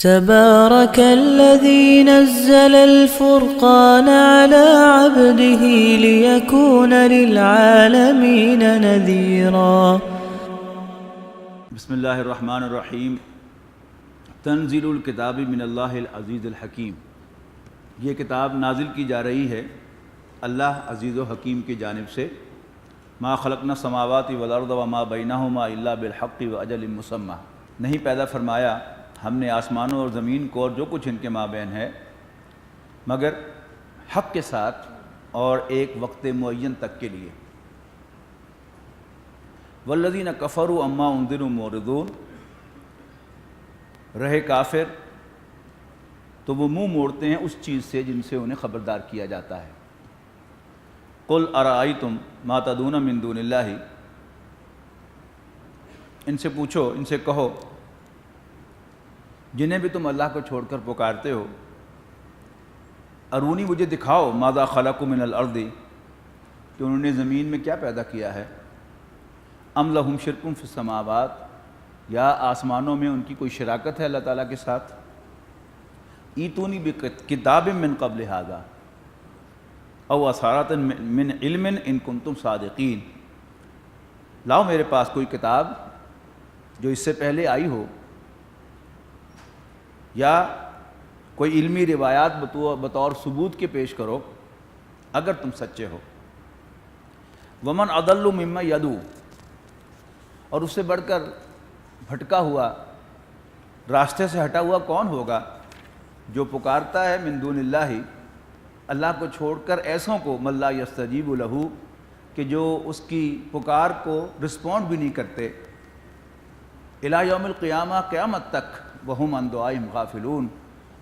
تبارك الذي نزل الفرقان على عبده ليكون للعالمين نذيرا بسم اللہ الرحمن الرحیم۔ تنزیل الکتاب من اللہ العزیز الحکیم، یہ کتاب نازل کی جا رہی ہے اللہ عزیز و حکیم کی جانب سے۔ ما خلقنا السماوات والارض وما بینہما الا بالحق واجل مسمى، نہیں پیدا فرمایا ہم نے آسمانوں اور زمین کو اور جو کچھ ان کے مابین ہے مگر حق کے ساتھ اور ایک وقت معین تک کے لیے۔ والذین کفروا عما انذروا معرضون، رہے کافر تو وہ منہ موڑتے ہیں اس چیز سے جن سے انہیں خبردار کیا جاتا ہے۔ قل ارأیتم ما تدعون من دون اللہ، ان سے پوچھو، ان سے کہو جنہیں بھی تم اللہ کو چھوڑ کر پکارتے ہو، ارونی مجھے دکھاؤ ماذا خلقوا من الارض، کہ انہوں نے زمین میں کیا پیدا کیا ہے، ام لہم شرک فی السماوات، یا آسمانوں میں ان کی کوئی شراکت ہے اللہ تعالیٰ کے ساتھ، ایتونی بکتاب من قبل ھذا او اثارۃ من علم ان کنتم صادقین، لاؤ میرے پاس کوئی کتاب جو اس سے پہلے آئی ہو یا کوئی علمی روایات بطور ثبوت کے پیش کرو اگر تم سچے ہو۔ ومن اضل ممن یدعو، اور اس سے بڑھ کر بھٹکا ہوا، راستے سے ہٹا ہوا کون ہوگا جو پکارتا ہے من دون اللہ، اللہ کو چھوڑ کر ایسوں کو، من لا یستجیب لہ، کہ جو اس کی پکار کو رسپونڈ بھی نہیں کرتے، الی یوم القیامہ، قیامت تک، وہم عن دعائہم غافلون،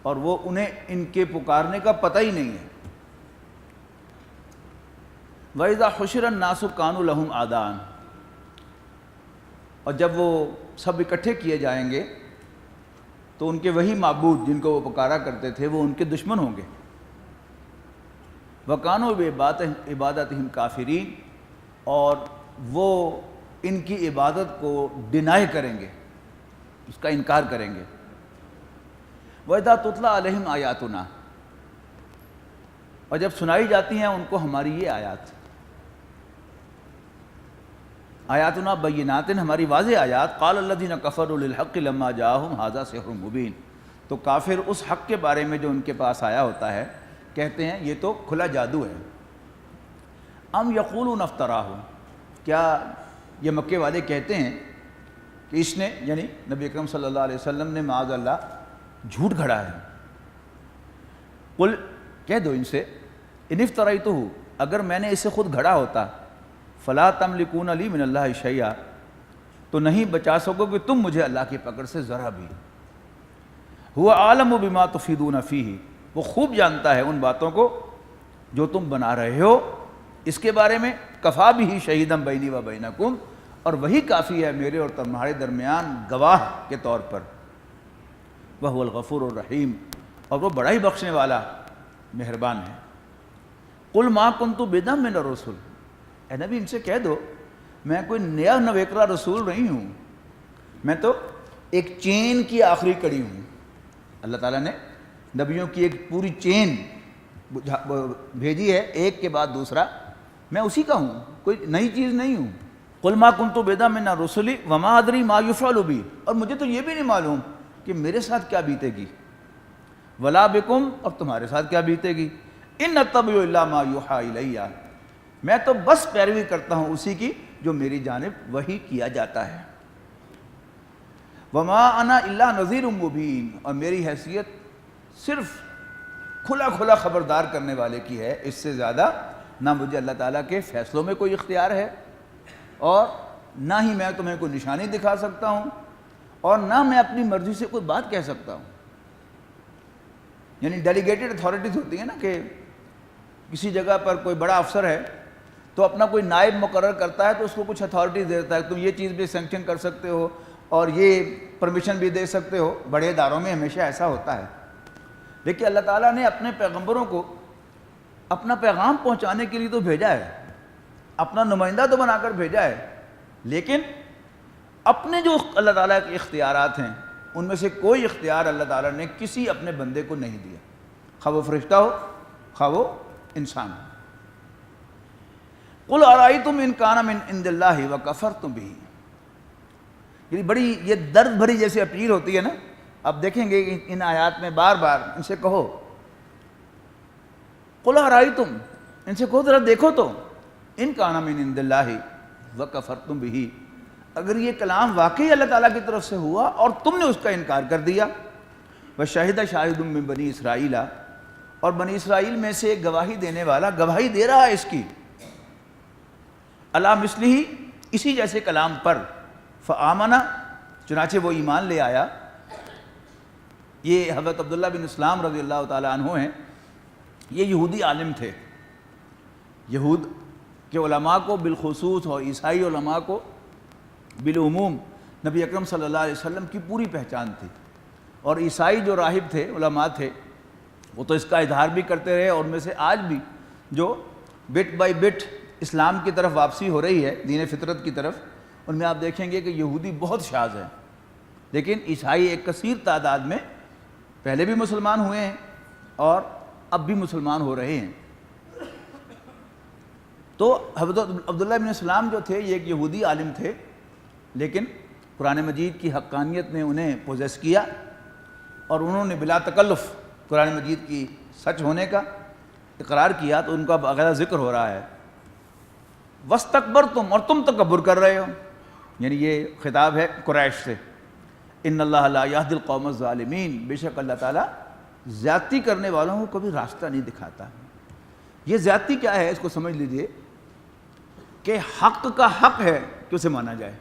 اور وہ انہیں ان کے پکارنے کا پتہ ہی نہیں ہے۔ وَإِذَا حُشِرَ النَّاسُ كَانُوا لَهُمْ أَعْدَاءً، اور جب وہ سب اکٹھے کیے جائیں گے تو ان کے وہی معبود جن کو وہ پکارا کرتے تھے وہ ان کے دشمن ہوں گے۔ وَكَانُوا بِعِبَادَتِهِمْ كَافِرِينَ، اور وہ ان کی عبادت کو ڈینائی کریں گے، اس کا انکار کریں گے۔ وَإِذَا تُتْلَىٰ عَلَيْهِمْ آیاتنا، اور جب سنائی جاتی ہیں ان کو ہماری یہ آیات، آیاتنا بینات، ہماری واضح آیات، قال الذین کفروا للحق لما جاءہم ھذا سحر مبین، تو کافر اس حق کے بارے میں جو ان کے پاس آیا ہوتا ہے کہتے ہیں یہ تو کھلا جادو ہے۔ ام یقولون افتراہ، کیا یہ مکے والے کہتے ہیں کہ اس نے، یعنی نبی اکرم صلی اللہ علیہ وسلم نے معاذ اللہ جھوٹ گھڑا ہے۔ قل، کہہ دو ان سے، ان افتریتہ، اگر میں نے اسے خود گھڑا ہوتا، فلا تملکون لی من اللہ شیئا، تو نہیں بچا سکو کہ تم مجھے اللہ کی پکڑ سے ذرا بھی۔ هو عالم بما تفیدون فیہ، وہ خوب جانتا ہے ان باتوں کو جو تم بنا رہے ہو اس کے بارے میں۔ کفا بہ شہیدا بینی و بینکم، اور وہی کافی ہے میرے اور تمہارے درمیان گواہ کے طور پر۔ وہو الغفور الرحیم، اور وہ بڑا ہی بخشنے والا مہربان ہے۔ قل ما کنت بدعا من الرسل، اے نبی ان سے کہہ دو میں کوئی نیا نویکرا رسول نہیں ہوں، میں تو ایک چین کی آخری کڑی ہوں۔ اللہ تعالیٰ نے نبیوں کی ایک پوری چین بھیجی ہے، ایک کے بعد دوسرا، میں اسی کا ہوں، کوئی نئی چیز نہیں ہوں۔ قل ما کنت بدعا من الرسل وما ادری ما یفعل بی، اور مجھے تو یہ بھی نہیں معلوم کہ میرے ساتھ کیا بیتے گی، ولا بکم، اور تمہارے ساتھ کیا بیتے گی۔ ان اتبع الا ما یوحی الی، میں تو بس پیروی کرتا ہوں اسی کی جو میری جانب وحی کیا جاتا ہے۔ وما انا الا نذیر مبین، اور میری حیثیت صرف کھلا کھلا خبردار کرنے والے کی ہے، اس سے زیادہ نہ مجھے اللہ تعالیٰ کے فیصلوں میں کوئی اختیار ہے، اور نہ ہی میں تمہیں کوئی نشانی دکھا سکتا ہوں، اور نہ میں اپنی مرضی سے کوئی بات کہہ سکتا ہوں۔ یعنی ڈیلیگیٹڈ اتھارٹیز ہوتی ہیں نا، کہ کسی جگہ پر کوئی بڑا افسر ہے تو اپنا کوئی نائب مقرر کرتا ہے تو اس کو کچھ اتھارٹیز دیتا ہے، تم یہ چیز بھی سینکشن کر سکتے ہو اور یہ پرمیشن بھی دے سکتے ہو۔ بڑے اداروں میں ہمیشہ ایسا ہوتا ہے، لیکن اللہ تعالیٰ نے اپنے پیغمبروں کو اپنا پیغام پہنچانے کے لیے تو بھیجا ہے، اپنا نمائندہ تو بنا کر بھیجا ہے، لیکن اپنے جو اللہ تعالیٰ کے اختیارات ہیں ان میں سے کوئی اختیار اللہ تعالیٰ نے کسی اپنے بندے کو نہیں دیا، خواہ وہ فرشتہ ہو خواہ وہ انسان ہو۔ قل ارأیتم ان کان من عند اللہ وکفرتم بہ، یہ بڑی یہ درد بھری جیسے اپیل ہوتی ہے نا، آپ دیکھیں گے ان آیات میں بار بار ان سے کہو، قل ارأیتم، ان سے کہو ذرا دیکھو تو، ان کان من عند اللہ وکفرتم بہ، اگر یہ کلام واقعی اللہ تعالیٰ کی طرف سے ہوا اور تم نے اس کا انکار کر دیا، وشہد شاہد من بنی اسرائیل، اور بنی اسرائیل میں سے ایک گواہی دینے والا گواہی دے رہا ہے اس کی، علی مثلہ، اسی جیسے کلام پر، فآمن، چنانچہ وہ ایمان لے آیا۔ یہ حضرت عبداللہ بن اسلام رضی اللہ تعالیٰ عنہ ہیں، یہ یہودی عالم تھے، یہود کے علماء کو بالخصوص اور عیسائی علماء کو بالعموم نبی اکرم صلی اللہ علیہ وسلم کی پوری پہچان تھی، اور عیسائی جو راہب تھے، علماء تھے، وہ تو اس کا اظہار بھی کرتے رہے، اور ان میں سے آج بھی جو بٹ بائی بٹ اسلام کی طرف واپسی ہو رہی ہے، دین فطرت کی طرف، ان میں آپ دیکھیں گے کہ یہودی بہت شاذ ہیں، لیکن عیسائی ایک کثیر تعداد میں پہلے بھی مسلمان ہوئے ہیں اور اب بھی مسلمان ہو رہے ہیں۔ تو حضرت عبداللہ بن اسلام جو تھے یہ ایک یہودی عالم تھے، لیکن قرآن مجید کی حقانیت نے انہیں پوزیس کیا، اور انہوں نے بلا تکلف قرآن مجید کی سچ ہونے کا اقرار کیا، تو ان کا باقاعدہ ذکر ہو رہا ہے، وَاسْتَكْبَرْتُمْ، اور تم تکبر کر رہے ہو، یعنی یہ خطاب ہے قریش سے، ان اللہ لا یہدی القوم الظالمین، بے شک اللہ تعالیٰ زیادتی کرنے والوں کو کبھی راستہ نہیں دکھاتا۔ یہ زیادتی کیا ہے اس کو سمجھ لیجئے کہ حق کا حق ہے کہ اسے مانا جائے،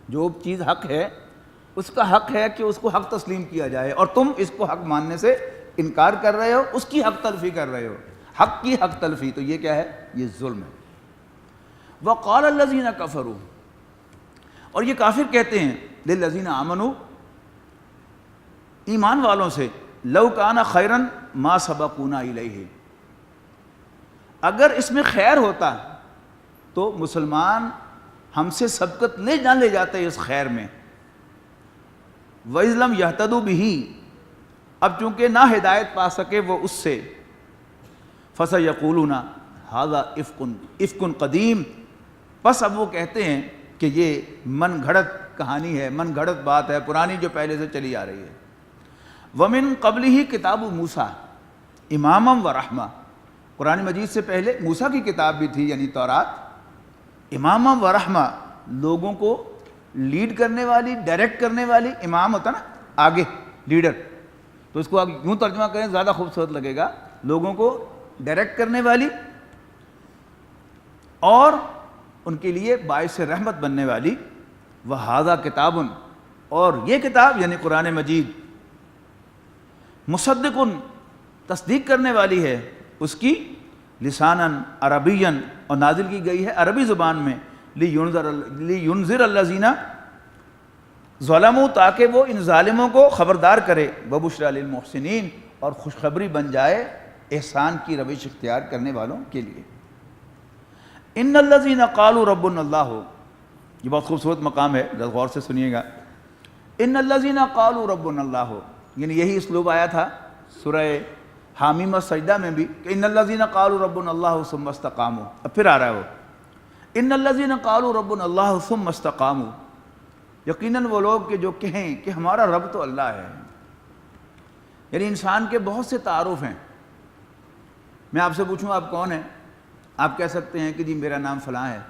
جو چیز حق ہے اس کا حق ہے کہ اس کو حق تسلیم کیا جائے، اور تم اس کو حق ماننے سے انکار کر رہے ہو، اس کی حق تلفی کر رہے ہو، حق کی حق تلفی، تو یہ کیا ہے؟ یہ ظلم ہے۔ وَقَالَ الَّذِينَ كَفَرُوا، اور یہ کافر کہتے ہیں، لِلَّذِينَ آمَنُوا، ایمان والوں سے، لَوْ كَانَ خَيْرًا مَا سَبَقُونَا إِلَيْهِ، اگر اس میں خیر ہوتا تو مسلمان ہم سے سبقت نہ لے جاتے اس خیر میں، وَإِذْ لَمْ يَهْتَدُوا بِهِ، اب چونکہ نہ ہدایت پا سکے وہ اس سے، فَسَيَقُولُونَ هَذَا إِفْكٌ قَدِيمٌ، بس اب وہ کہتے ہیں کہ یہ من گھڑت کہانی ہے، من گھڑت بات ہے، پرانی جو پہلے سے چلی آ رہی ہے۔ وَمِن قَبْلِهِ كِتَابُ مُوسَىٰ إِمَامًا وَرَحْمَةً، قرآن مجید سے پہلے موسیٰ کی کتاب بھی تھی یعنی تورات، امامًا ورحمہ، لوگوں کو لیڈ کرنے والی، ڈائریکٹ کرنے والی، امام ہوتا نا آگے لیڈر، تو اس کو آپ یوں ترجمہ کریں زیادہ خوبصورت لگے گا، لوگوں کو ڈائریکٹ کرنے والی اور ان کے لیے باعث رحمت بننے والی، وَهَذَا کتاب، اور یہ کتاب یعنی قرآن مجید، مصدقن، تصدیق کرنے والی ہے اس کی، لساناً عربیاً، اور نازل کی گئی ہے عربی زبان میں، لِيُنذِرَ الَّذِينَ ظَلَمُوا، تاکہ وہ ان ظالموں کو خبردار کرے، وَبُشْرَىٰ لِلْمُحْسِنِينَ، اور خوشخبری بن جائے احسان کی روش اختیار کرنے والوں کے لیے۔ ان الذین قالوا ربنا اللہ، یہ بہت خوبصورت مقام ہے، ذرا غور سے سنیے گا، ان الذین قالوا ربنا اللہ، یعنی یہی اسلوب آیا تھا سورہ حامیم السجدہ میں بھی، کہ ان الذین قالوا ربنا اللہ ثم استقاموا، اب پھر آ رہا ہے وہ، ان الذین قالوا ربنا اللہ ثم استقاموا، یقیناً وہ لوگ کہ جو کہیں کہ ہمارا رب تو اللہ ہے۔ یعنی انسان کے بہت سے تعارف ہیں، میں آپ سے پوچھوں آپ کون ہیں، آپ کہہ سکتے ہیں کہ جی میرا نام فلاں ہے،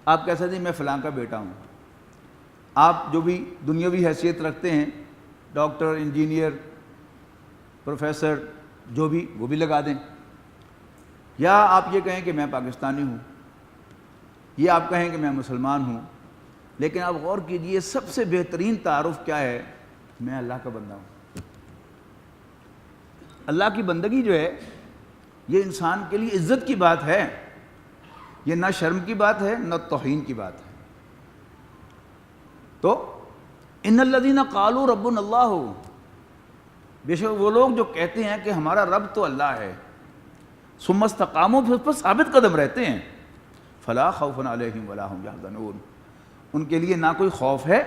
آپ کہہ سکتے ہیں میں فلاں کا بیٹا ہوں، آپ جو بھی دنیاوی حیثیت رکھتے ہیں، ڈاکٹر، انجینئر، پروفیسر، جو بھی، وہ بھی لگا دیں، یا آپ یہ کہیں کہ میں پاکستانی ہوں، یہ آپ کہیں کہ میں مسلمان ہوں، لیکن آپ غور کیجئے سب سے بہترین تعارف کیا ہے؟ میں اللہ کا بندہ ہوں۔ اللہ کی بندگی جو ہے یہ انسان کے لیے عزت کی بات ہے، یہ نہ شرم کی بات ہے نہ توہین کی بات ہے۔ تو ان الذین قالوا ربنا اللہ، بے شک وہ لوگ جو کہتے ہیں کہ ہمارا رب تو اللہ ہے، ثم استقاموا، پھر اس پر ثابت قدم رہتے ہیں، فلا خوف علیہم ولا هم یحزنون، ان کے لیے نہ کوئی خوف ہے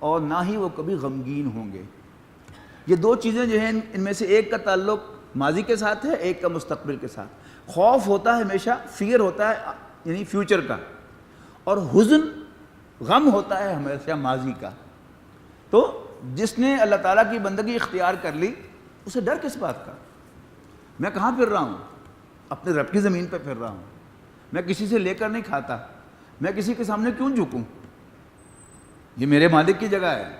اور نہ ہی وہ کبھی غمگین ہوں گے۔ یہ دو چیزیں جو ہیں ان میں سے ایک کا تعلق ماضی کے ساتھ ہے، ایک کا مستقبل کے ساتھ۔ خوف ہوتا ہے ہمیشہ، فیئر ہوتا ہے یعنی فیوچر کا، اور حزن غم ہوتا ہے ہمیشہ ماضی کا۔ تو جس نے اللہ تعالیٰ کی بندگی اختیار کر لی اسے ڈر کس بات کا؟ میں کہاں پھر رہا ہوں؟ اپنے رب کی زمین پہ پھر رہا ہوں، میں کسی سے لے کر نہیں کھاتا، میں کسی کے سامنے کیوں جھکوں؟ یہ میرے مالک کی جگہ ہے۔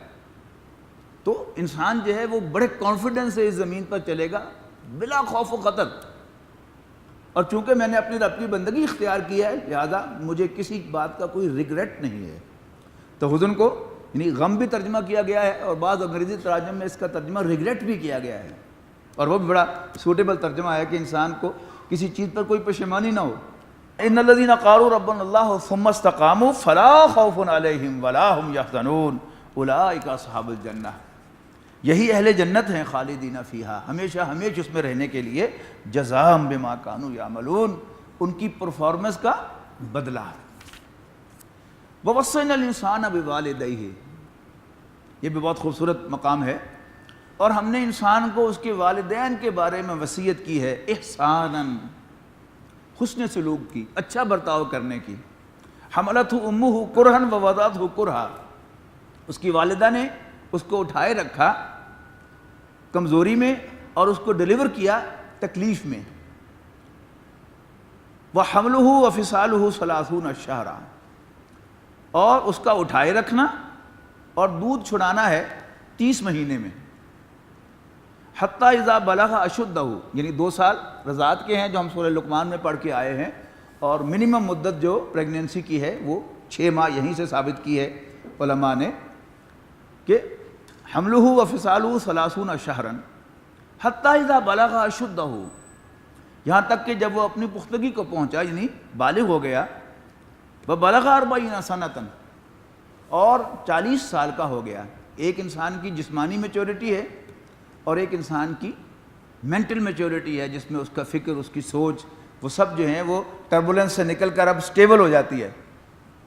تو انسان جو ہے وہ بڑے کانفیڈنس سے اس زمین پر چلے گا بلا خوف و خطر، اور چونکہ میں نے اپنی رب کی بندگی اختیار کیا ہے لہذا مجھے کسی بات کا کوئی ریگریٹ نہیں ہے۔ تو حزن کو یعنی غم بھی ترجمہ کیا گیا ہے، اور بعض انگریزی تراجم میں اس کا ترجمہ ریگریٹ بھی کیا گیا ہے، اور وہ بھی بڑا سوٹیبل ترجمہ ہے کہ انسان کو کسی چیز پر کوئی پشیمانی نہ ہو۔ ان الذین قالوا ربنا اللہ ثم استقاموا فلا خوف علیہم ولا هم یحزنون اولئک اصحاب الجنہ، یہی اہل جنت ہیں خالدین فیہا، ہمیشہ ہمیشہ اس میں رہنے کے لیے، جزاء بما کانوا یعملون، ان کی پرفارمنس کا بدلہ۔ ووصینا الانسان بوالدیہ، یہ بھی بہت خوبصورت مقام ہے، اور ہم نے انسان کو اس کے والدین کے بارے میں وصیت کی ہے، احساناً، حسن سلوک کی، اچھا برتاؤ کرنے کی۔ حملتہ امہ کرہا ووضعتہ کرہا، اس کی والدہ نے اس کو اٹھائے رکھا کمزوری میں اور اس کو ڈیلیور کیا تکلیف میں۔ وحملہ وفصالہ 30 شہرا، اور اس کا اٹھائے رکھنا اور دودھ چھڑانا ہے 30 مہینے میں۔ حتیٰ اذا بلغ اشدہ، یعنی 2 سال رضاعت کے ہیں جو ہم سورہ لقمان میں پڑھ کے آئے ہیں، اور منیمم مدت جو پریگننسی کی ہے وہ 6 ماہ یہیں سے ثابت کی ہے علماء نے، کہ حملہ وفصالہ 30 شہرا حتیٰ اذا بلغ اشدہ، یہاں تک کہ جب وہ اپنی پختگی کو پہنچا یعنی بالغ ہو گیا، وبلغ 40 سنۃ، اور 40 سال کا ہو گیا۔ ایک انسان کی جسمانی میچورٹی ہے اور ایک انسان کی مینٹل میچورٹی ہے، جس میں اس کا فکر، اس کی سوچ، وہ سب جو ہیں وہ ٹربولنس سے نکل کر اب سٹیبل ہو جاتی ہے،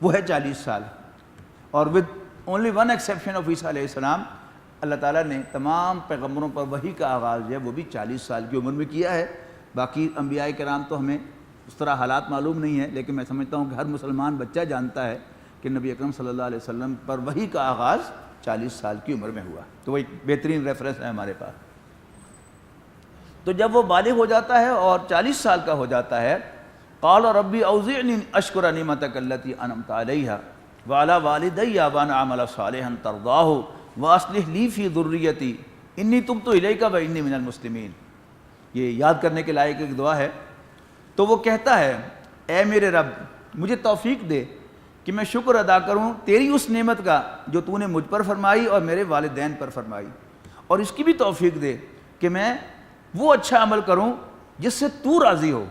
وہ ہے 40 سال۔ اور with only one exception of عیسیٰ علیہ السلام، اللہ تعالیٰ نے تمام پیغمبروں پر وحی کا آغاز جو ہے وہ بھی 40 سال کی عمر میں کیا ہے۔ باقی انبیاء کرام تو ہمیں اس طرح حالات معلوم نہیں ہیں، لیکن میں سمجھتا ہوں کہ ہر مسلمان بچہ جانتا ہے کہ نبی اکرم صلی اللہ علیہ وسلم پر وحی کا آغاز 40 سال کی عمر میں ہوا، تو وہ ایک بہترین ریفرنس ہے ہمارے پاس۔ تو جب وہ بالغ ہو جاتا ہے اور 40 سال کا ہو جاتا ہے، قال ربی اوزعنی اشکر نعمتک التی انعمت علیہ وعلی والدی وان اعمل صالحا ترضاہ واصلح لی فی ذریتی انی تبت الیک وانی من المسلمین۔ یہ یاد کرنے کے لائق ایک دعا ہے۔ تو وہ کہتا ہے اے میرے رب مجھے توفیق دے کہ میں شکر ادا کروں تیری اس نعمت کا جو تو نے مجھ پر فرمائی اور میرے والدین پر فرمائی، اور اس کی بھی توفیق دے کہ میں وہ اچھا عمل کروں جس سے تو راضی ہو۔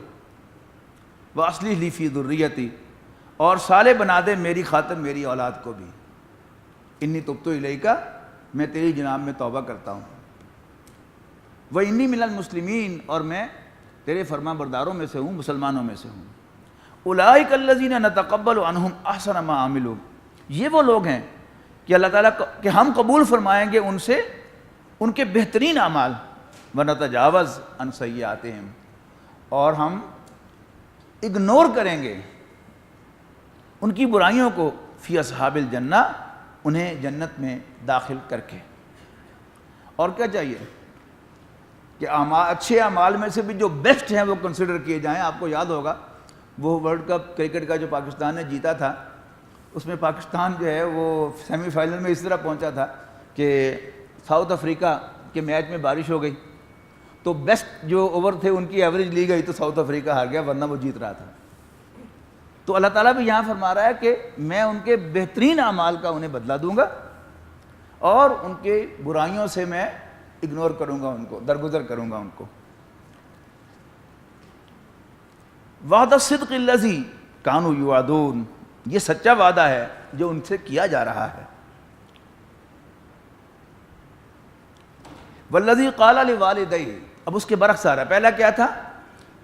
وَأَصْلِحْ لِي فِي ذُرِّيَّتِي، اور صالح بنا دے میری خاطر میری اولاد کو بھی۔ انی تبت الیک، میں تیری جناب میں توبہ کرتا ہوں۔ وَإِنِّي مِنَ الْمُسْلِمِينَ، اور میں تیرے فرما برداروں میں سے ہوں، مسلمانوں میں سے ہوں۔ اولئک الذین نتقبل عنہم احسن ما عملوا، یہ وہ لوگ ہیں کہ اللہ تعالیٰ کہ ہم قبول فرمائیں گے ان سے ان کے بہترین اعمال، ونتجاوز عن سیئاتہم، اور ہم اگنور کریں گے ان کی برائیوں کو، فی اصحاب الجنہ، انہیں جنت میں داخل کر کے۔ اور کیا چاہیے کہ اچھے اعمال میں سے بھی جو بیسٹ ہیں وہ کنسیڈر کیے جائیں۔ آپ کو یاد ہوگا وہ ورلڈ کپ کرکٹ کا جو پاکستان نے جیتا تھا، اس میں پاکستان جو ہے وہ سیمی فائنل میں اس طرح پہنچا تھا کہ ساؤتھ افریقہ کے میچ میں بارش ہو گئی، تو بیسٹ جو اوور تھے ان کی ایوریج لی گئی تو ساؤتھ افریقہ ہار گیا، ورنہ وہ جیت رہا تھا۔ تو اللہ تعالیٰ بھی یہاں فرما رہا ہے کہ میں ان کے بہترین اعمال کا انہیں بدلہ دوں گا، اور ان کے برائیوں سے میں اگنور کروں گا، ان کو درگزر کروں گا ان کو۔ وعد الصدق الذی کانوا یوعدون، یہ سچا وعدہ ہے جو ان سے کیا جا رہا ہے۔ والذی قال لوالدیہ، اب اس کے برعکس آ رہا ہے۔ پہلا کیا تھا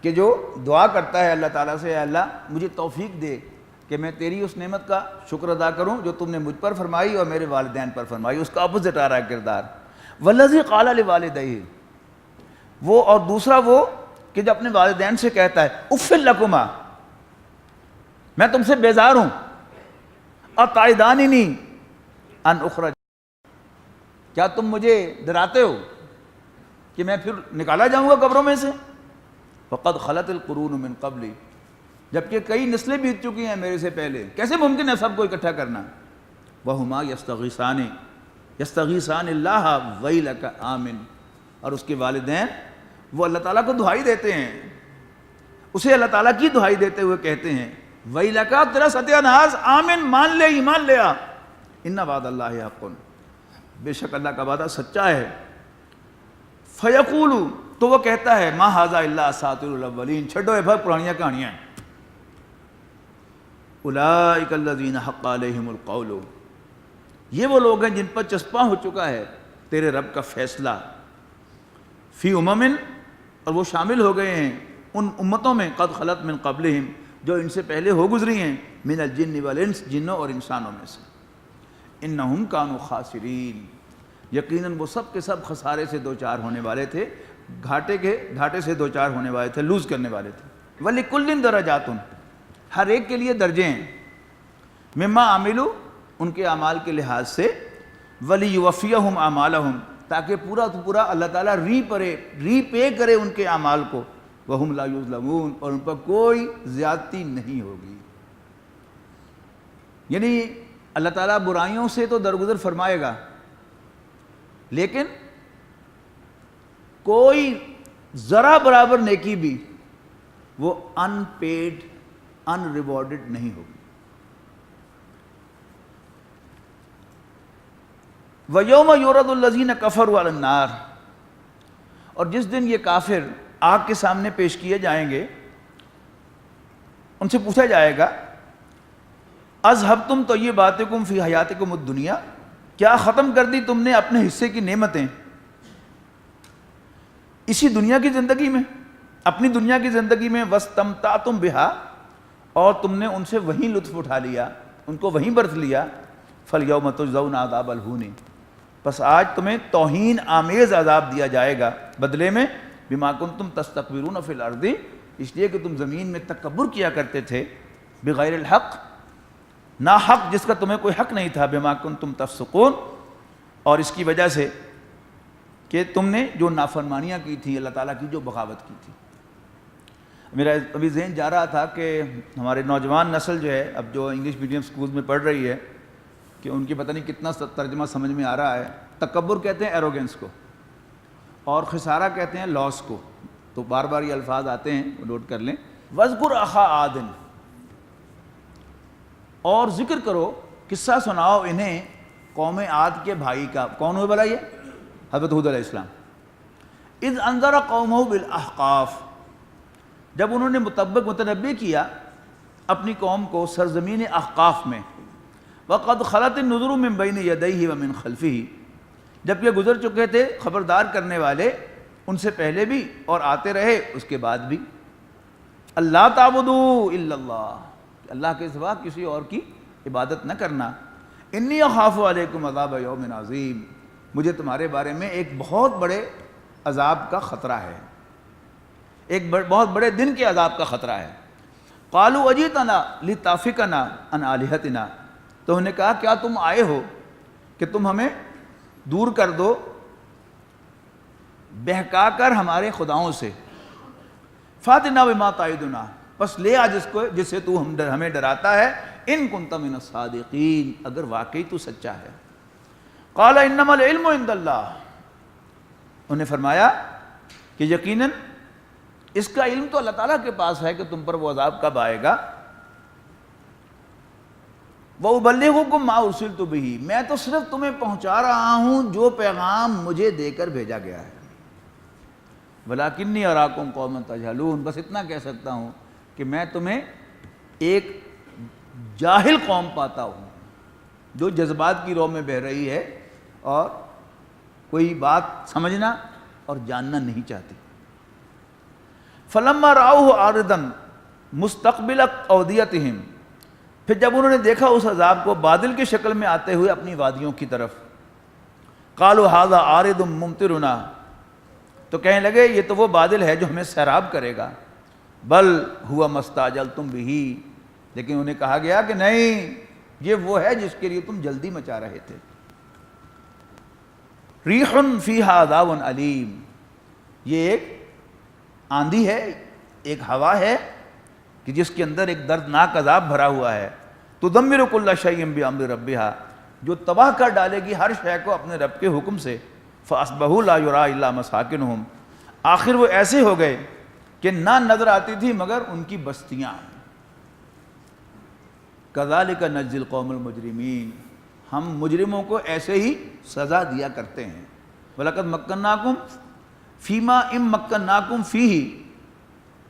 کہ جو دعا کرتا ہے اللہ تعالیٰ سے، اے اللہ مجھے توفیق دے کہ میں تیری اس نعمت کا شکر ادا کروں جو تم نے مجھ پر فرمائی اور میرے والدین پر فرمائی. اس کا اپوزٹ آ رہا ہے کردار. والذی قال لوالدیہ، وہ اور دوسرا وہ کہ جو اپنے والدین سے کہتا ہے اف لکما، میں تم سے بیزار ہوں، اتعداننی ان اخرج، کیا تم مجھے ڈراتے ہو کہ میں پھر نکالا جاؤں گا قبروں میں سے. فقد خلت القرون من قبلی، جبکہ کئی نسلیں بیت چکی ہیں میرے سے پہلے، کیسے ممکن ہے سب کو اکٹھا کرنا. وہما یستغیثان اللہ ویلک آمن، اور اس کے والدین وہ اللہ تعالیٰ کو دعائی دیتے ہیں، اسے اللہ تعالیٰ کی دعائی دیتے ہوئے کہتے ہیں ویلک، تیرا ستیہ ناز، آمن، مان لے، ایمان لے آ، ان وعد اللہ حق، بے شک اللہ کا وعدہ سچا ہے. فیقول، تو وہ کہتا ہے ما ھذا الا اساطیر الاولین، چھڈو یہ بھگ پرانیاں کہانیاں ہیں. اولئک الذین حق علیہم القول، یہ وہ لوگ ہیں جن پر چسپاں ہو چکا ہے تیرے رب کا فیصلہ. فی امم، اور وہ شامل ہو گئے ہیں ان امتوں میں قد خلت من قبلہم، جو ان سے پہلے ہو گزری ہیں، من الجن والانس، جنوں اور انسانوں میں سے. انہم کانوا خاسرین، یقیناً وہ سب کے سب خسارے سے دوچار ہونے والے تھے، گھاٹے سے دوچار ہونے والے تھے، لوز کرنے والے تھے. وَلِكُلٍّ دَرَجَاتٌ، ہر ایک کے لیے درجے ہیں، مما عملوا، ان کے اعمال کے لحاظ سے، وَلِيُوَفِّيَهُمْ أَعْمَالَهُمْ، تاکہ پورا اللہ تعالیٰ ری پے کرے ان کے اعمال کو. وَهُمْ لَا يُظْلَمُونَ، اور ان پر کوئی زیادتی نہیں ہوگی. یعنی اللہ تعالیٰ برائیوں سے تو درگزر فرمائے گا، لیکن کوئی ذرا برابر نیکی بھی وہ ان پیڈ، ان ریوارڈڈ نہیں ہوگی. وَيَوْمَ يُعْرَضُ الَّذِينَ كَفَرُوا عَلَى النَّارِ، اور جس دن یہ کافر آگ کے سامنے پیش کیے جائیں گے، ان سے پوچھا جائے گا اذهبتم طیباتکم فی حیاتکم الدنیا، کیا ختم کر دی تم نے اپنے حصے کی نعمتیں اسی دنیا کی زندگی میں، اپنی دنیا کی زندگی میں، واستمتعتم بہا، اور تم نے ان سے وہیں لطف اٹھا لیا، ان کو وہیں برت لیا. فالیوم تجزون عذاب الہون، پس آج تمہیں توہین آمیز عذاب دیا جائے گا بدلے میں، بما کنتم تستکبرون فی الارض، اس لیے کہ تم زمین میں تکبر کیا کرتے تھے، بغیر الحق، نا حق، جس کا تمہیں کوئی حق نہیں تھا، بما کنتم تفسقون، اور اس کی وجہ سے کہ تم نے جو نافرمانیاں کی تھی، اللہ تعالیٰ کی جو بغاوت کی تھی. میرا ابھی ذہن جا رہا تھا کہ ہمارے نوجوان نسل جو ہے اب جو انگلش میڈیم سکولز میں پڑھ رہی ہے، کہ ان کی پتہ نہیں کتنا ترجمہ سمجھ میں آ رہا ہے. تکبر کہتے ہیں ایروگنس کو، اور خسارہ کہتے ہیں لاس کو. تو بار بار یہ الفاظ آتے ہیں، وہ نوٹ کر لیں. وَاذْكُرْ أَخَا عَادٍ، اور ذکر کرو، قصہ سناؤ انہیں قوم عاد کے بھائی کا. کون ہوئے بھلا یہ؟ حضرت ہود علیہ السلام. اذ انذر قومہ بالاحقاف، جب انہوں نے متنبع کیا اپنی قوم کو سرزمین احقاف میں. وقد خلت النذر من بین یدیہ ومن خلفہ، جب یہ گزر چکے تھے خبردار کرنے والے ان سے پہلے بھی اور آتے رہے اس کے بعد بھی. اللہ تعبدوا الا اللہ، اللہ کے سوا کسی اور کی عبادت نہ کرنا. انی اخاف علیکم عذاب یوم عظیم، مجھے تمہارے بارے میں ایک بہت بڑے عذاب کا خطرہ ہے، ایک بہت بڑے دن کے عذاب کا خطرہ ہے. قالوا اجیتنا لتافکنا عن آلہتنا، تو انہوں نے کہا کیا تم آئے ہو کہ تم ہمیں دور کر دو، بہکا کر ہمارے خداؤں سے. فاتنا بما تعدنا، پس لے آ جس سے تو ہمیں ڈراتا ہے. ان کنت من الصادقین، اگر واقعی تو سچا ہے. قال انما العلم عند اللہ، انہوں نے فرمایا کہ یقیناً اس کا علم تو اللہ تعالیٰ کے پاس ہے کہ تم پر وہ عذاب کب آئے گا. وَأُبَلِّغُكُم مَّا أُرْسِلْتُ بِهِ، میں تو صرف تمہیں پہنچا رہا ہوں جو پیغام مجھے دے کر بھیجا گیا ہے. وَلَٰكِنِّي أَرَاكُمْ قَوْمًا تَجْهَلُونَ، بس اتنا کہہ سکتا ہوں کہ میں تمہیں ایک جاہل قوم پاتا ہوں جو جذبات کی رو میں بہہ رہی ہے اور کوئی بات سمجھنا اور جاننا نہیں چاہتی. فَلَمَّا رَأَوْهُ عَارِضًا مُسْتَقْبِلَ أَوْدِيَتِهِمْ، پھر جب انہوں نے دیکھا اس عذاب کو بادل کی شکل میں آتے ہوئے اپنی وادیوں کی طرف، قالوا ھذا عارض ممطرنا، تو کہنے لگے یہ تو وہ بادل ہے جو ہمیں سیراب کرے گا، بل ہوا ما استعجلتم بہ، لیکن انہیں کہا گیا کہ نہیں، یہ وہ ہے جس کے لیے تم جلدی مچا رہے تھے۔ ریح فیہا عذاب علیم، یہ ایک آندھی ہے، ایک ہوا ہے کہ جس کے اندر ایک دردناک عذاب بھرا ہوا ہے، تدمر کل شیء بامر ربھا، جو تباہ کر ڈالے گی ہر شے کو اپنے رب کے حکم سے، فاصبحوا لا یری الا مساکنہم، آخر وہ ایسے ہو گئے کہ نہ نظر آتی تھی مگر ان کی بستیاں۔ کذالک نجزی القوم المجرمین، ہم مجرموں کو ایسے ہی سزا دیا کرتے ہیں۔ وَلَقَدْ مَكَّنَّاكُمْ فِيمَا إِن مَّكَّنَّاكُمْ فِيهِ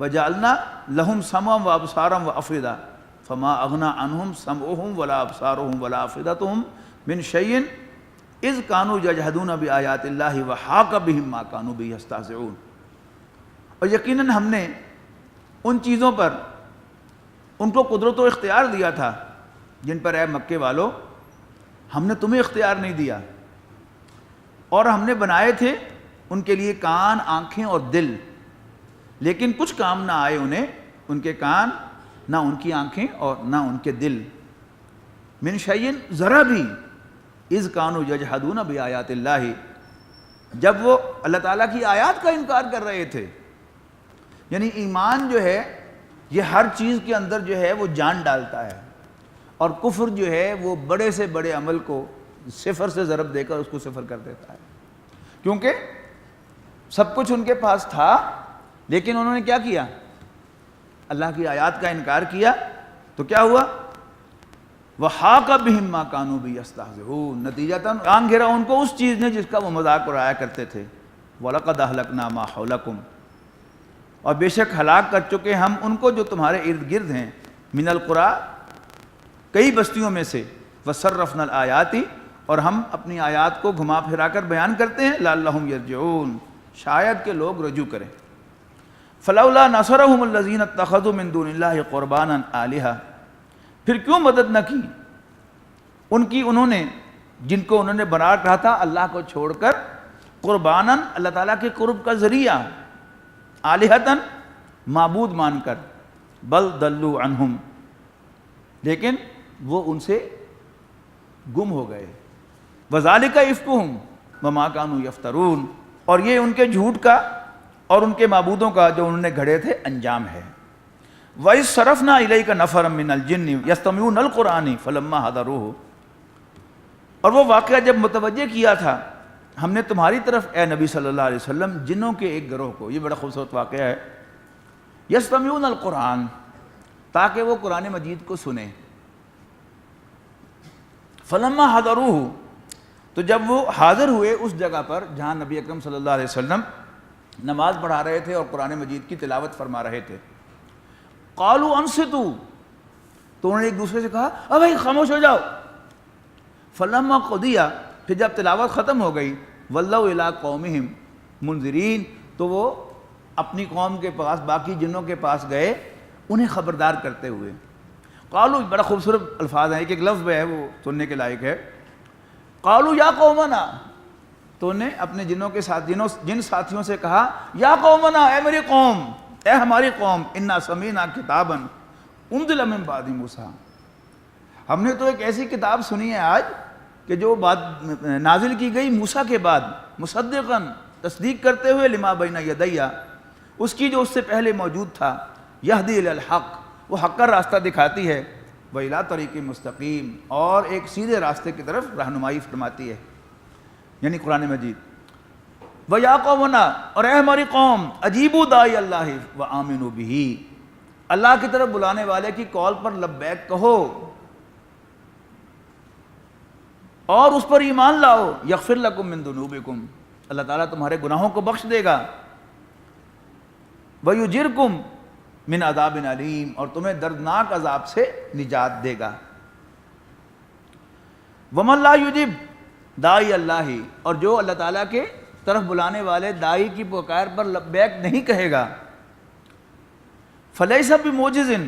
وَجَعَلْنَا لَهُمْ سَمْعًا وَأَبْصَارًا وَأَفْئِدَةً فَمَا أَغْنَىٰ عَنْهُمْ سَمْعُهُمْ وَلَا أَبْصَارُهُمْ وَلَا أَفْئِدَتُهُمْ مِنْ شَيْءٍ إِذْ كَانُوا يَجْحَدُونَ بِآيَاتِ اللَّهِ وَحَاقَ بِهِم مَّا كَانُوا بِهِ يَسْتَهْزِئُونَ، اور یقیناً ہم نے ان چیزوں پر ان کو قدرت و اختیار دیا تھا جن پر اے مکے والو ہم نے تمہیں اختیار نہیں دیا، اور ہم نے بنائے تھے ان کے لیے کان، آنکھیں اور دل، لیکن کچھ کام نہ آئے انہیں، ان کے کان نہ ان کی آنکھیں اور نہ ان کے دل، من شیء ذرا بھی، اذ کانوا یجحدون بآیات اللہ، جب وہ اللہ تعالیٰ کی آیات کا انکار کر رہے تھے۔ یعنی ایمان جو ہے یہ ہر چیز کے اندر جو ہے وہ جان ڈالتا ہے، اور کفر جو ہے وہ بڑے سے بڑے عمل کو صفر سے ضرب دے کر اس کو صفر کر دیتا ہے، کیونکہ سب کچھ ان کے پاس تھا لیکن انہوں نے کیا کیا؟ اللہ کی آیات کا انکار کیا، تو کیا ہوا؟ وَحَاقَ بِهِم مَّا كَانُوا بِهِ يَسْتَهْزِئُونَ، نتیجتاً کان گھیرا ان کو اس چیز نے جس کا وہ مذاق اڑایا کرتے تھے۔ وَلَقَدْ أَهْلَكْنَا مَا حَوْلَكُمْ، اور بے شک ہلاک کر چکے ہم ان کو جو تمہارے ارد گرد ہیں، من القریٰ، کئی بستیوں میں سے، وَصَرَّفْنَا الْآيَاتِ، اور ہم اپنی آیات کو گھما پھرا کر بیان کرتے ہیں، لَعَلَّهُمْ يَرْجِعُونَ، شاید کہ لوگ رجوع کریں۔ فَلَوْلَا نَصَرَهُمُ الَّذِينَ اتَّخَذُوا مِن دُونِ اللَّهِ قُرْبَانًا آلِهَةً، پھر کیوں مدد نہ کی ان کی انہوں نے جن کو انہوں نے بنا رکھا تھا اللہ کو چھوڑ کر، قرباناً اللہ تعالیٰ کے قرب کا ذریعہ، آلہتاً معبود مان کر، بل ضلوا عنہم، لیکن وہ ان سے گم ہو گئے، وذالک افکہم وما کانوا یفترون، اور یہ ان کے جھوٹ کا اور ان کے معبودوں کا جو انہوں نے گھڑے تھے انجام ہے۔ وَإِذْ صَرَفْنَا إِلَيْكَ نَفَرًا مِّنَ الْجِنِّ يَسْتَمِعُونَ الْقُرْآنَ فَلَمَّا حَضَرُوهُ، اور وہ واقعہ جب متوجہ کیا تھا ہم نے تمہاری طرف اے نبی صلی اللہ علیہ وسلم جنوں کے ایک گروہ کو، یہ بڑا خوبصورت واقعہ ہے، یستمعون القرآن، تاکہ وہ قرآن مجید کو سنیں، فلما حضروہ، تو جب وہ حاضر ہوئے اس جگہ پر جہاں نبی اکرم صلی اللہ علیہ وسلم نماز پڑھا رہے تھے اور قرآن مجید کی تلاوت فرما رہے تھے، قالوا انصتوا، تو انہوں نے ایک دوسرے سے کہا اب بھائی خاموش ہو جاؤ، فلما قضی، پھر جب تلاوت ختم ہو گئی، ولوا الی قومہم منذرین، تو وہ اپنی قوم کے پاس، باقی جنوں کے پاس گئے انہیں خبردار کرتے ہوئے۔ قالوا، بڑا خوبصورت الفاظ ہیں، ایک ایک لفظ ہے وہ سننے کے لائق ہے، قالوا یا قومنا، تو انہیں اپنے جنوں کے ساتھ جن ساتھیوں سے کہا یا قومنا، اے میری قوم، اے ہماری قوم، انا سمینا کتابا انزل من بعد موسیٰ، ہم نے تو ایک ایسی کتاب سنی ہے آج کہ جو بات نازل کی گئی موسیٰ کے بعد، مصدقاً، تصدیق کرتے ہوئے، لما بین یدیہ، اس کی جو اس سے پہلے موجود تھا، یہدی الی الحق، وہ حق کا راستہ دکھاتی ہے، وَإِلَىٰ طَرِیقٍ مُسْتَقِیم، اور ایک سیدھے راستے کی طرف رہنمائی فرماتی ہے، یعنی قرآن مجید۔ وَيَا قَوْمَنَا، اور اے ہماری قوم، اجیبوا داعی اللہ وآمنوا بہ، اللہ کی طرف بلانے والے کی کال پر لبیک کہو اور اس پر ایمان لاؤ، یغفر لکم من ذنوبکم، اللہ تعالیٰ تمہارے گناہوں کو بخش دے گا، وَيُجِرْكُم من عذاب علیم، اور تمہیں دردناک عذاب سے نجات دے گا۔ وَمَن لَا يُجِبْ داعی اللہ، اور جو اللہ تعالیٰ کے طرف بلانے والے داعی کی پکار پر لبیک نہیں کہے گا، فَلَيْسَ بِمُعْجِزٍ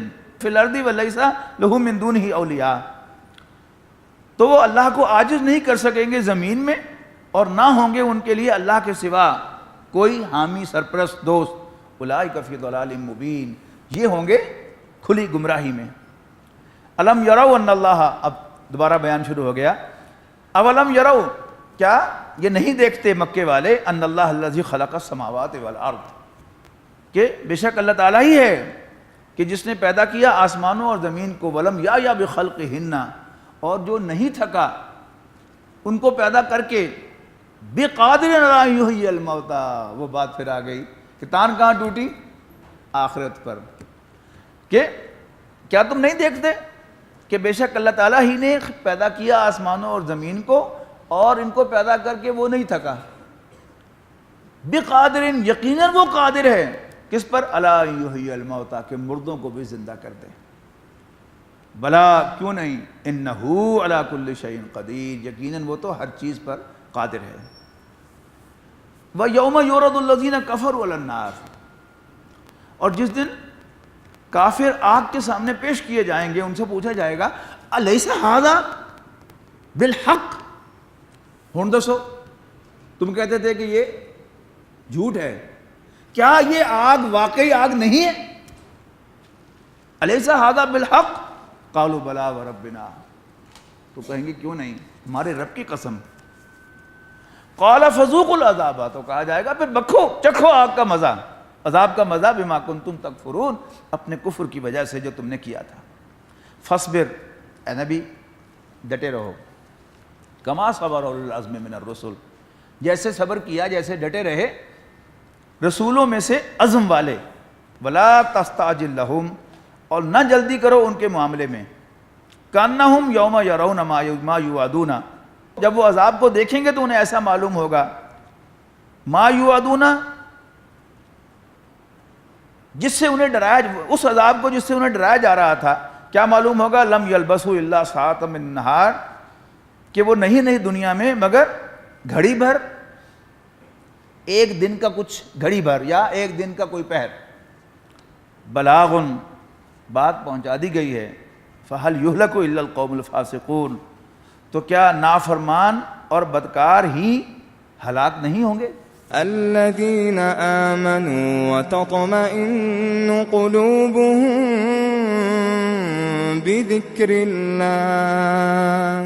فی الارض ولیس لہ من دونہ اولیاء، تو وہ اللہ کو عاجز نہیں کر سکیں گے زمین میں، اور نہ ہوں گے ان کے لیے اللہ کے سوا کوئی حامی سرپرست دوست۔ اولئک فی ضلال مبین، یہ ہوں گے کھلی گمراہی میں۔ الم یروا ان اللہ، اب دوبارہ بیان شروع ہو گیا، اولم یروا، کیا یہ نہیں دیکھتے مکے والے، ان اللہ الذی خلق السماوات والارض، کہ بے شک اللہ تعالیٰ ہی ہے کہ جس نے پیدا کیا آسمانوں اور زمین کو، ولم یا بخلقہن، اور جو نہیں تھکا ان کو پیدا کر کے، بقادر علی یحیی الموتى، وہ بات پھر آ گئی کہ تان کہاں ٹوٹی؟ آخرت پر، کہ کیا تم نہیں دیکھتے کہ بے شک اللہ تعالیٰ ہی نے پیدا کیا آسمانوں اور زمین کو، اور ان کو پیدا کر کے وہ نہیں تھکا، بقادر، یقیناً وہ قادر ہے کس پر؟ علی یحیی الموتى، کہ مردوں کو بھی زندہ کر دے۔ بلا، کیوں نہیں، انہ علی کل شیء قدیر، یقیناً وہ تو ہر چیز پر قادر ہے۔ وَيَوْمَ يُعْرَضُ الَّذِينَ كَفَرُوا عَلَى النَّارِ، اور جس دن کافر آگ کے سامنے پیش کیے جائیں گے، ان سے پوچھا جائے گا الیس ھذا بالحق، ہن دسو تم کہتے تھے کہ یہ جھوٹ ہے، کیا یہ آگ واقعی آگ نہیں ہے؟ الیس ھذا بالحق، قالوا بلا وربنا، تو کہیں گے کیوں نہیں، ہمارے رب کی قسم۔ قال فذوقوا العذاب، تو کہا جائے گا پھر بکھو، چکھو آگ کا مزہ، عذاب کا مزہ، بما کنتم تکفرون، اپنے کفر کی وجہ سے جو تم نے کیا تھا۔ فاصبر، اے نبی ڈٹے رہو، کما صبر اولو العزم من الرسل، جیسے صبر کیا، جیسے ڈٹے رہے رسولوں میں سے عزم والے۔ ولا تستعجل لہم، اور نہ جلدی کرو ان کے معاملے میں، کانہم یوم یرون ما یوعدون، جب وہ عذاب کو دیکھیں گے تو انہیں ایسا معلوم ہوگا، ما یوعدون، جس سے انہیں ڈرایا، اس عذاب کو جس سے انہیں ڈرایا جا رہا تھا، کیا معلوم ہوگا؟ لم یلبثوا الا ساعۃ من النہار، کہ وہ نہیں دنیا میں مگر گھڑی بھر، ایک دن کا کچھ گھڑی بھر، یا ایک دن کا کوئی پہر۔ بلاغن، بات پہنچا دی گئی ہے۔ فہل یہلک الا القوم الفاسقون، تو کیا نافرمان اور بدکار ہی ہلاک نہیں ہوں گے؟ الذين آمنوا وتطمئن قلوبهم بذكر الله